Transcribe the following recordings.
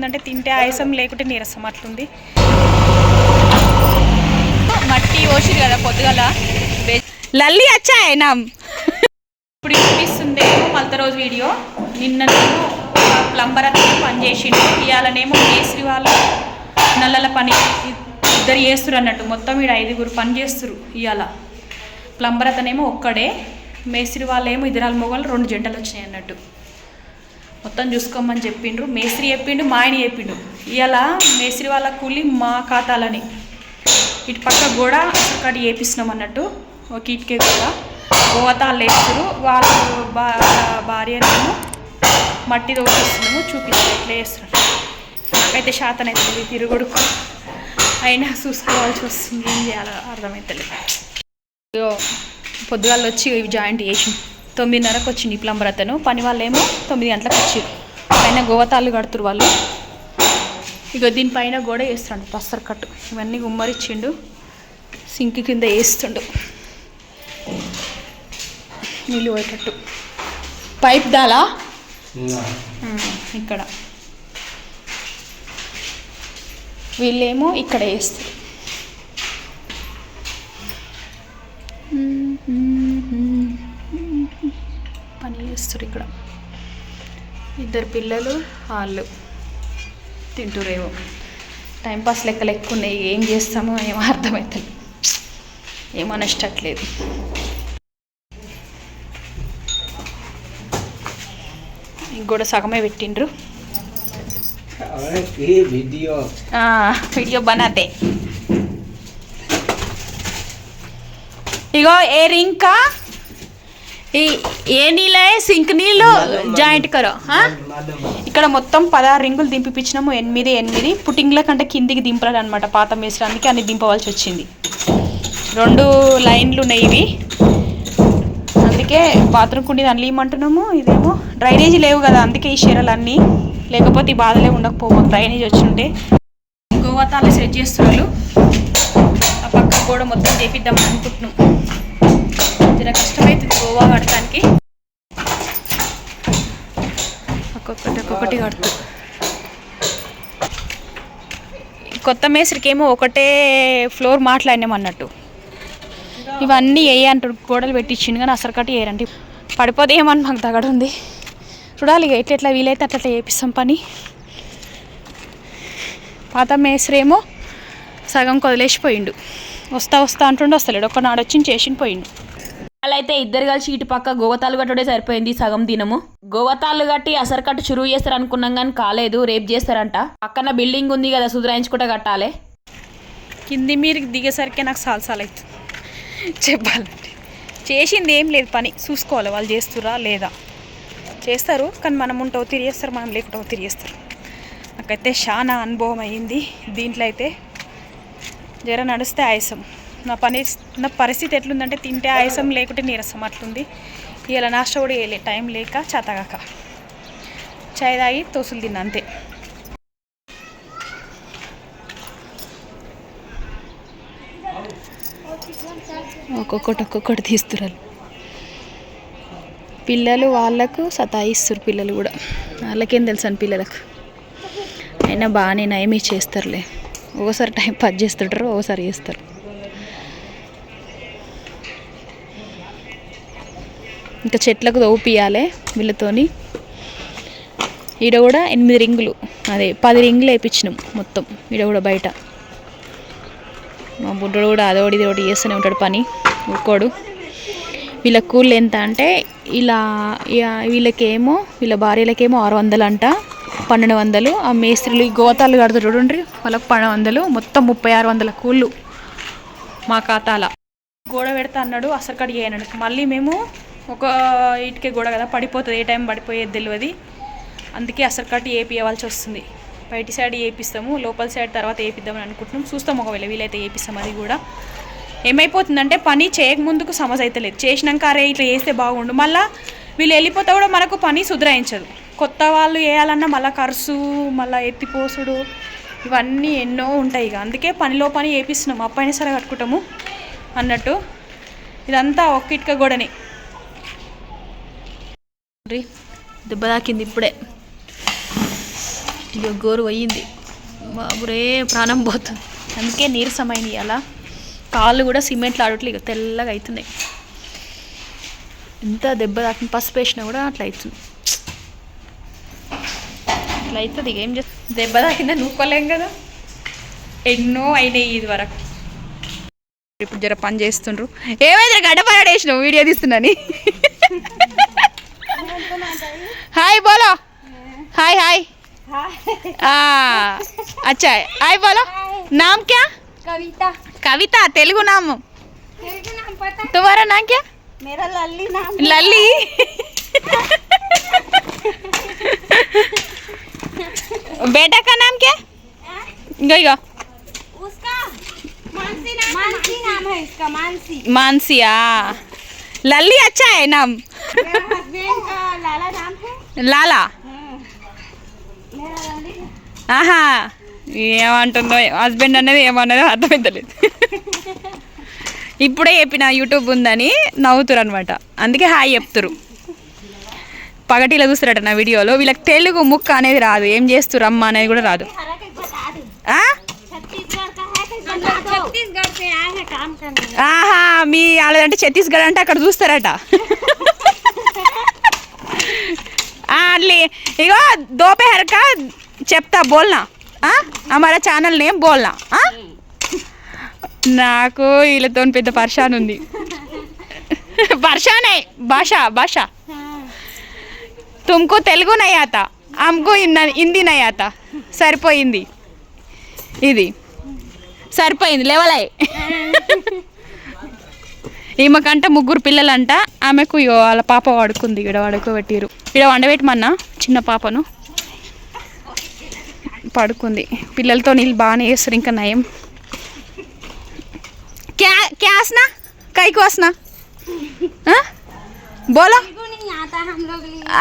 ఎట్లుందంటే తింటే ఆయాసం లేకుంటే నీరసం అట్లుంది. మట్టి పోసిరు కదా పొద్దుగల లల్లి వచ్చాయనా ఇప్పుడు చూపిస్తుంది మళ్ళీ రోజు వీడియో. నిన్ననేమో ప్లంబర్ అతను పని చేసిండు, ఇవాళనేమో మేస్త్రి వాళ్ళు నల్లల పని ఇద్దరు చేస్తురు అన్నట్టు. మొత్తం వీడు 5గురు పని చేస్తురు ఇవాళ. ప్లంబర్ అతనేమో ఒక్కడే, మేస్త్రి వాళ్ళేమో ఇద్దరాలు మొగలు 2 జంటలు వచ్చినాయి అన్నట్టు. మొత్తం చూసుకోమని చెప్పిండ్రు. మేస్త్రి చెప్పిండు, మా ఆయన చెప్పిండు. ఇవాళ మేస్త్రి వాళ్ళ కూలి మా ఖాతాలని ఇటు పక్క కూడా ఒకటి వేపిస్తున్నాం అన్నట్టు. ఒక ఇటుకే కూడా గోవతాళ్ళు వేస్తారు. వాళ్ళు భార్యనేమో మట్టి తోపిస్తున్నాము, చూపిస్తారు ఎట్లా వేస్తారు. నాకైతే శాతం అవుతుంది తిరుగుడుకు, అయినా చూసుకోవాల్సి వస్తుంది. ఏం చేయాలో అర్థమవుతలేదు. పొద్దుగాల వచ్చి ఇవి జాయింట్ చేసి 9:30కు వచ్చింది ప్లంబర్ అతను. పని వాళ్ళేమో 9 గంటలకు వచ్చారు. పైన గోవతాళ్ళు కడుతురు వాళ్ళు. ఇక దీనిపైన కూడా వేస్తుండు పస్తర్ కట్టు. ఇవన్నీ గుమ్మరిచ్చిండు, సింక్ కింద వేస్తుండు నీళ్ళు పోయేటట్టు. పైప్ దాలా ఇక్కడ, వీళ్ళేమో ఇక్కడ వేస్తారు. పని చేస్తారు ఇక్కడ. 2 పిల్లలు వాళ్ళు తింటురేమో. టైంపాస్ లెక్కలు ఎక్కువ ఉన్నాయి. ఏం చేస్తామో ఏమో అర్థమవుతుంది, ఏమనష్టట్లేదు. ఇంకోటి సగమే పెట్టిండ్రు. వీడియో బనాతే ఇగో ఏ రింకా ఏ నీళ్ళే సింక్ నీళ్ళు జాయింట్ కరో. ఇక్కడ మొత్తం 16 రింగులు దింపిపించినాము. 8 పుట్టింగ్ల కంటే కిందికి దింపరాడు అనమాట పాత మేస్త్రి, అందుకే అన్ని దింపవలసి వచ్చింది. 2 లైన్లు ఉన్నాయి ఇవి, అందుకే బాత్రూమ్ కుండి దాన్ని ఇమ్మంటున్నాము. ఇదేమో డ్రైనేజీ లేవు కదా, అందుకే ఈ చీరలు అన్నీ, లేకపోతే ఈ బాధలే ఉండకపోవు. డ్రైనేజ్ వచ్చి ఉంటే గోవాతాలు సెట్ చేస్తున్నారు. ఆ పక్క కూడా మొత్తం చేపిద్దామని అనుకుంటున్నాం. జర కష్టమవుతుంది గోవా కడటానికి. ఒక్కొక్కటి కడుతూ కొత్త మేస్త్రికి ఏమో ఒకటే ఫ్లోర్ మాట్లాడినామన్నట్టు. ఇవన్నీ వేయంటారు, గోడలు పెట్టించిండు కానీ అసలు కట్టి వేయరంటే పడిపోతే ఏమని మాకు తగడు ఉంది. చూడాలి ఇక ఎట్లా వీలైతే అట్లా చేపిస్తాం పని. పాత మేస్త్రి ఏమో సగం వదిలేసిపోయిండు. వస్తా అంటుండే వస్తలేడు. ఒక్కనాడు వచ్చి చేసి పోయిండు. అలా అయితే ఇద్దరు కలిసి ఇటు పక్క గోవతాళ్ళు కట్టుడే సరిపోయింది సగం దినము. గోవతాళ్ళు కట్టి అసలు కట్టు చురువు చేస్తారు అనుకున్నాం కానీ కాలేదు, రేపు చేస్తారంట. పక్కన బిల్డింగ్ ఉంది కదా, సుధరాయించుకుంటే కట్టాలి. కింది మీరు దిగేసరికి నాకు సాలసాలు అవుతుంది చెప్పాలంటే. చేసింది ఏం లేదు, పని చూసుకోవాలి వాళ్ళు చేస్తురా లేదా. చేస్తారు కానీ మనం ఉంటో తిరిగేస్తారు, మనం లేకుంటో తిరిగేస్తారు. నాకైతే చాలా అనుభవం అయ్యింది దీంట్లో. అయితే జర నడిస్తే ఆయాసం. నా పరిస్థితి ఎట్లుందంటే తింటే ఆయాసం లేకుంటే నీరసం అట్లుంది. ఇలా నాష్ట కూడా వేయలే, టైం లేక చేతగాక చాయ్ తాగి తోసులు తిన్నా అంతే. ఒక్కొక్కటి తీస్తున్నారు పిల్లలు. వాళ్ళకు సతాయిస్తారు పిల్లలు కూడా, వాళ్ళకేం తెలుసు అని పిల్లలకు. అయినా బాగానే నయమే చేస్తారులే. ఒకసారి టైం పాస్ చేస్తుంటారు, ఒకసారి చేస్తారు. ఇంకా చెట్లకు తోపియాలి వీళ్ళతోని. ఈడ కూడా 8 రింగులు, అదే 10 రింగులు వేయించినాం మొత్తం. ఈడ కూడా బయట మా బుడ్డోడు కూడా అదోటి ఇదోటి చేస్తూనే ఉంటాడు పని, ఒక్కోడు. వీళ్ళ కూళ్ళు ఎంత అంటే ఇలా వీళ్ళకేమో వీళ్ళ భార్యలకేమో 600 అంట, 1200. ఆ మేస్త్రీలు గోతాలు కడుతారు చూడండి, వాళ్ళకి 1200, మొత్తం 3600 కూళ్ళు మా ఖాతాల. గోడ పెడతా అన్నాడు, అసలు కడిగి అన్నాడు. మళ్ళీ మేము ఒక ఇటుకే గోడ కదా, పడిపోతుంది, ఏ టైం పడిపోయేది తెలియదు. అందుకే అసలు కట్టి వేపియవలసి వస్తుంది. బయటి సైడ్ వేపిస్తాము, లోపల సైడ్ తర్వాత వేపిద్దామని అనుకుంటున్నాం. చూస్తాం, ఒకవేళ వీలైతే వేపిస్తాం. అది కూడా ఏమైపోతుందంటే పని చేయకముందుకు సమస్య అయితే లేదు, చేసినాక అరే ఇట్లా చేస్తే బాగుండు. మళ్ళీ వీళ్ళు వెళ్ళిపోతే కూడా మనకు పని సుధరాయించదు. కొత్త వాళ్ళు వేయాలన్నా మళ్ళీ ఖర్చు, మళ్ళీ ఎత్తిపోసుడు, ఇవన్నీ ఎన్నో ఉంటాయి. ఇక అందుకే పనిలో పని వేపిస్తున్నాం, అప్పైనా సరే కట్టుకుంటాము అన్నట్టు. ఇదంతా ఒక్క ఇటుక గోడనే. దెబ్బ తాకింది ఇప్పుడే. ఇక గోరు పోయింది బాబురే, ప్రాణం పోతుంది. అందుకే నీరసమైంది అలా. కాళ్ళు కూడా సిమెంట్లు ఆడట్లే, ఇక తెల్లగా అవుతున్నాయి. ఎంత దెబ్బ తాకిన పసుపు వేసినా కూడా అట్లా అవుతుంది. అట్లా అవుతుంది. ఇక ఏం చేస్తుంది, దెబ్బ తాకిందా నూకోలేం కదా. ఎన్నో అయినాయి ఇది వరకు. ఇప్పుడు జర పని చేస్తుండ్రు. ఏమైతే గడ్డపడాడేసినావు వీడియో తీస్తున్నాని. హాయ్ బోలో, హాయ్ హాయ్. अच्छा हाय बोलो, नाम क्या? कविता। कविता तेलुगु नाम? तेलुगु नाम पता है? तुम्हारा नाम क्या? मेरा लल्ली नाम। लल्ली? बेटा का नाम क्या? गई उसका मानसी नाम। मानसी नाम है इसका, मानसी। मानसी, लल्ली अच्छा है नाम। मेरा हस्बैंड का लाला नाम है। लाला? मेरा लल्ली। ఆహా, ఏమంటుందో హస్బెండ్ అనేది ఏమన్నదో అర్థమైతలేదు. ఇప్పుడే చెప్పిన యూట్యూబ్ ఉందని నవ్వుతురు అనమాట, అందుకే హాయ్ చెప్తురు. పగటిలో చూస్తారట నా వీడియోలో. వీళ్ళకి తెలుగు ముక్క అనేది రాదు, ఏం చేస్తురు అమ్మ అనేది కూడా రాదు. ఆహా, మీ వాళ్ళదంటే ఛత్తీస్గఢ్ అంటే అక్కడ చూస్తారట. ఇగో दोपहर का చెప్తా బోల్నా, हमारा ఛానల్ నేమ్ బోల్నా. నాకు వీళ్ళతో పెద్ద పర్షాన్ ఉంది. పర్షాన్ భాష భాష. తుమ్కు తెలుగు నై ఆతా, हमको హిందీ నై ఆతా. సరిపోయింది, ఇది సరిపోయింది, లెవెల్. ఈమెకంట 3 పిల్లలంట. ఆమెకు వాళ్ళ పాప పడుకుంది, ఇక్కడ పడుకోబెట్టిరు. ఇక్కడ వండబెట్టమన్నా చిన్న పాపను, పడుకుంది. పిల్లలతో నీళ్ళు బాగానే వేస్తారు, ఇంకా నయం. క్యాస్నా కైకోస్నా బోలో.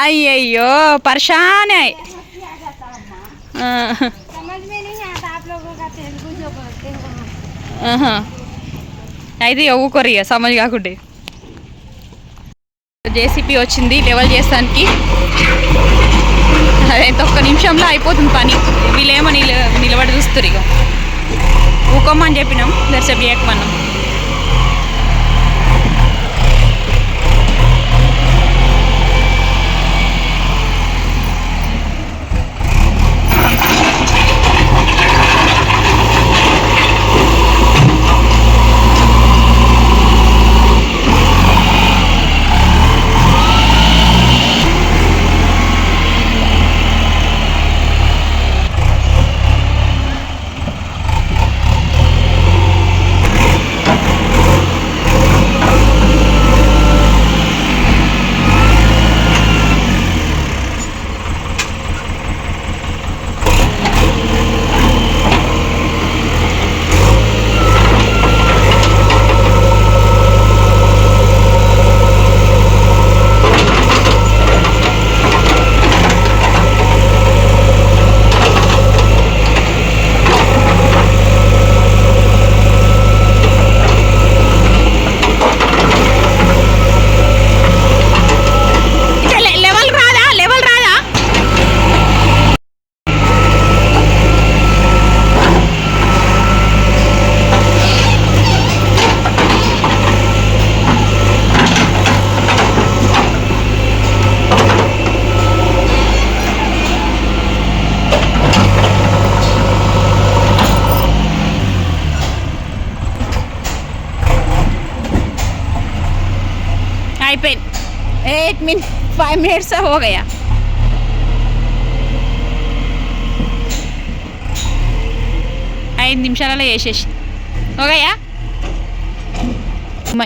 అయ్యయ్యో పరేషాన్. అయితే ఊకోరు ఇక సమజ్ కాకుంటే. జేసీపీ వచ్చింది లెవెల్ చేస్తానికి. అదైతే ఒక్క నిమిషంలో అయిపోతుంది పని. వీళ్ళేమో నిలబడి చూస్తారు. ఇక ఊకోమని చెప్పినాం, దర్శనం చేయకమన్నాం. అయిపోయింది. 5 मिनट्स हो गया. ఐదు నిమిషాలలో వేసేసి ఓకేయా.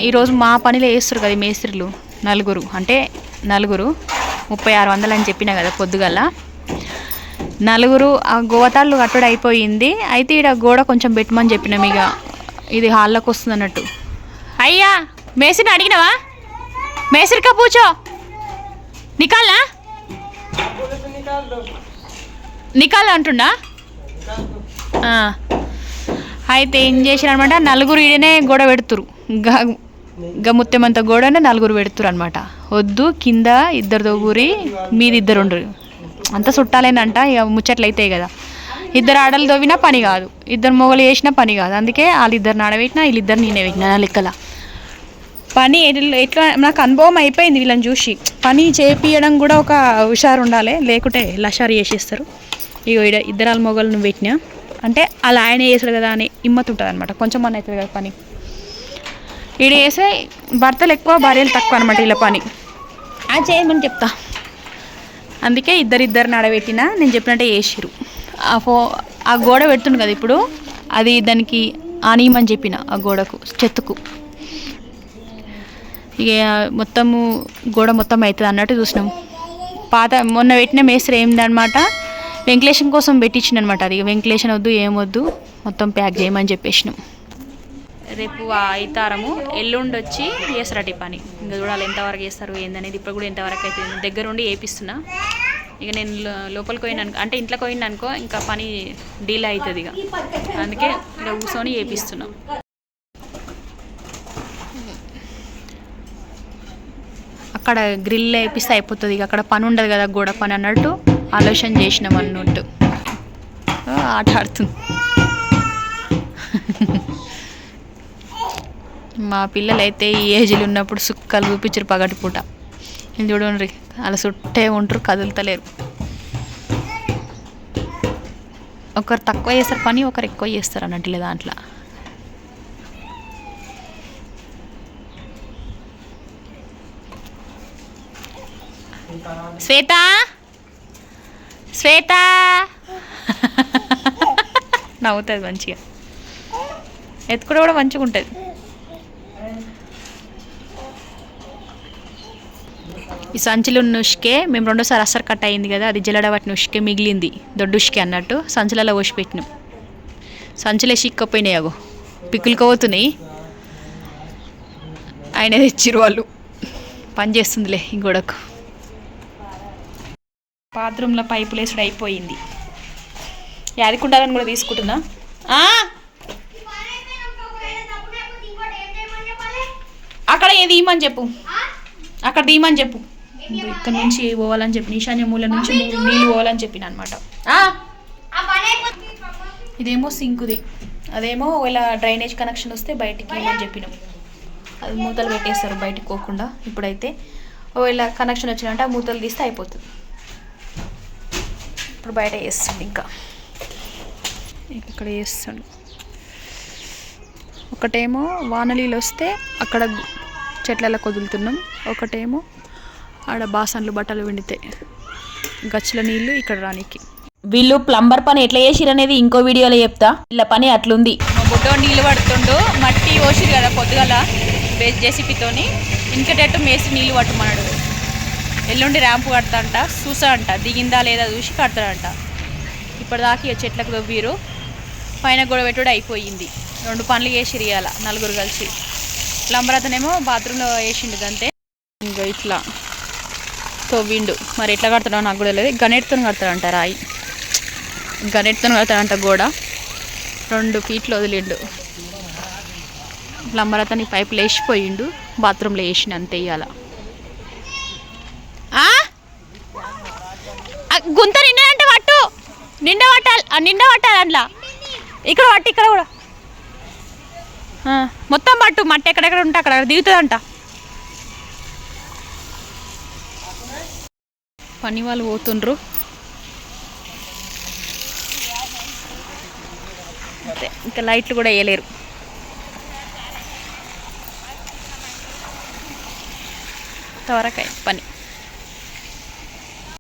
ఈరోజు మా పనిలో వేస్తారు కదా మేస్త్రీలు, నలుగురు 3600 అని చెప్పినా కదా పొద్దుగల. నలుగురు ఆ గోతాళ్ళు కట్టడం అయిపోయింది. అయితే ఇక్కడ గోడ కొంచెం పెట్టమని చెప్పినాం. ఇక ఇది హాల్లోకి వస్తుంది అన్నట్టు. అయ్యా మేస్త్రిని అడిగినావా? మేస్త్రి కా పూచో నికాల్నా నికాల్ అంటుండా. అయితే ఏం చేసారు అనమాట, నలుగురు ఈడనే గోడ పెడుతురు. ముత్తెమంత గోడనే నలుగురు పెడుతురు అనమాట. వద్దు కింద 2 దోగురి, మీది 2 ఉండరు. అంత చుట్టాలేనంట, ఇక ముచ్చట్లు అవుతాయి కదా. ఇద్దరు ఆడలు తవ్వినా పని కాదు, ఇద్దరు మొగలు చేసినా పని కాదు. అందుకే వాళ్ళిద్దరు నాడబెట్టినా, వీళ్ళిద్దరు నేనే పెట్టినా నా లెక్కల. పని ఎట్లా నాకు అనుభవం అయిపోయింది వీళ్ళని చూసి. పని చేపియడం కూడా ఒక హుషారు ఉండాలి, లేకుంటే లషారు చేసేస్తారు. ఇగో ఇక్కడ ఇద్దరాల మొగలు నువ్వు పెట్టినా అంటే అలా ఆయన చేస్తాడు కదా అని హిమ్మత్ ఉంటుంది అనమాట. కొంచెం మన అవుతుంది కదా పని. ఈడ చేస్తే భర్తలు ఎక్కువ భార్యలు తక్కువ అనమాట ఇలా పని. అది చేయమని చెప్తా. అందుకే ఇద్దరిద్దరిని ఆడబెట్టినా, నేను చెప్పినట్టే చేసిరు. ఆ గోడ పెడుతుంది కదా ఇప్పుడు, అది దానికి ఆనియమని చెప్పిన ఆ గోడకు చెత్తకు. ఇక మొత్తము గోడ మొత్తం అవుతుంది అన్నట్టు చూసినాం. మొన్న పెట్టిన మేస్త్రి ఏందనమాట, వెంటిలేషన్ కోసం పెట్టించిన అనమాట. అది వెంటిలేషన్ వద్దు ఏమొద్దు, మొత్తం ప్యాక్ చేయమని చెప్పేసినాం. రేపు అయితారము, ఎల్లుండి వచ్చి చేస్తారట ఈ పని. ఇంకా చూడాలి ఎంతవరకు చేస్తారు ఏందనేది. ఇప్పుడు కూడా ఎంతవరకు అయితే దగ్గరుండి వేపిస్తున్నా. ఇక నేను లోపలికి పోయినానుకో, అంటే ఇంట్లోకి పోయినానుకో ఇంకా పని డీలే అవుతుంది. ఇక అందుకే ఇక కూర్చొని వేపిస్తున్నాం. అక్కడ గ్రిల్ వేపిస్తే అయిపోతుంది. ఇక అక్కడ పని ఉండదు కదా, గోడ పని అన్నట్టు ఆలోచన చేసినాం అన్నట్టు. ఆట ఆడుతుంది మా పిల్లలు అయితే ఈ ఏజ్లో ఉన్నప్పుడు సుక్కలు చూపించారు పగటిపూట. ఇది చూడండి, అలా చుట్టే ఉంటారు, కదులుతలేరు. ఒకరు తక్కువ చేస్తారు పని, ఒకరు ఎక్కువ చేస్తారు అన్నట్టు దాంట్లో. శ్వేత శ్వేత నవ్వుతుంది మంచిగా, ఎత్తుకుడు కూడా మంచిగా ఉంటుంది. ఈ సంచులు ఉన్న ఉష్కే మేము రెండోసారి అసలు కట్ అయింది కదా, అది జల్లడ పట్టిన ఉష్కే మిగిలింది, దొడ్డు ఉష్కే అన్నట్టు సంచులలో పోసి పెట్టినాం. సంచులే చిక్కపోయినాయి, అగో పిక్కులుకోపోతున్నాయి. ఆయన తెచ్చిరు వాళ్ళు. పని చేస్తుందిలే ఈ గోడకు. బాత్రూంలో పైపులు వేసుడు అయిపోయింది. యాదికుండాలని కూడా తీసుకుంటున్నా. అక్కడ ఏది ఇమ్మని చెప్పు, అక్కడ తీయమని చెప్పు. ఇక్కడ నుంచి పోవాలని చెప్పి, ఈశాన్య మూల నుంచి నీళ్ళు పోవాలని చెప్పిన అనమాట. ఇదేమో సింకుది, అదేమో ఇలా డ్రైనేజ్ కనెక్షన్ వస్తే బయటికి ఇవ్వమని చెప్పినాం. అది మూతలు పెట్టేస్తారు బయటికి పోకుండా. ఇప్పుడైతే ఇలా కనెక్షన్ వచ్చినంటే ఆ మూతలు తీస్తే అయిపోతుంది. ఇప్పుడు బయట వేస్తుంది, ఇంకా ఇక్కడ వేస్తాడు. ఒకటేమో వానలీలు వస్తే అక్కడ చెట్లలో కొదులుతున్నాం, ఒకటేమో ఆడ బాసన్లు బట్టలు విండితే గచ్చుల నీళ్ళు ఇక్కడ రానికి. వీళ్ళు ప్లంబర్ పని ఎట్లా చేసిరు అనేది ఇంకో వీడియోలో చెప్తా. వీళ్ళ పని అట్లుంది. మా బుడ్డో నీళ్ళు పడుతుండు, మట్టి పోసిరు కదా పొద్దుగల జేసీపీతోని. ఇంకటట్టు మేసి నీళ్ళు పట్టమన్నాడు. ఎల్లుండి ర్యాంపు కడతాంట, చూసా అంట, దిగిందా లేదా చూసి కడతాడంట. ఇప్పటిదాకా చెట్లకు దొవ్వీరు, పైన గొడవ పెట్టుడు అయిపోయింది. 2 పనులు చేసిరు ఇవాళ నలుగురు కలిసి. ప్లంబర్ అతనేమో బాత్రూంలో వేసిండు అంతే. ఇంకా ఇట్లా తవ్విండు, మరి ఎట్లా కడతాడో నాకు కూడా లేదు. గణేట్తో కడతాడంట, రాయి గణేట్తో కడతాడంట గోడ. 2 ఫీట్లు వదిలిండు. ప్లంబర్ అతని పైపులు వేసిపోయిండు, బాత్రూంలో వేసిండు అంతే. ఇవాళ గుంత నిండా పట్టు, నిండా పట్టాలి అందులో. ఇక్కడ పట్టు, ఇక్కడ కూడా మొత్తం పట్టు. మట్టి ఎక్కడెక్కడ ఉంటే అక్కడ దిగుతుందంట. పని వాళ్ళు పోతుండ్రు అంతే. ఇంకా లైట్లు కూడా వేయలేరు. ఇంతవరకు పని.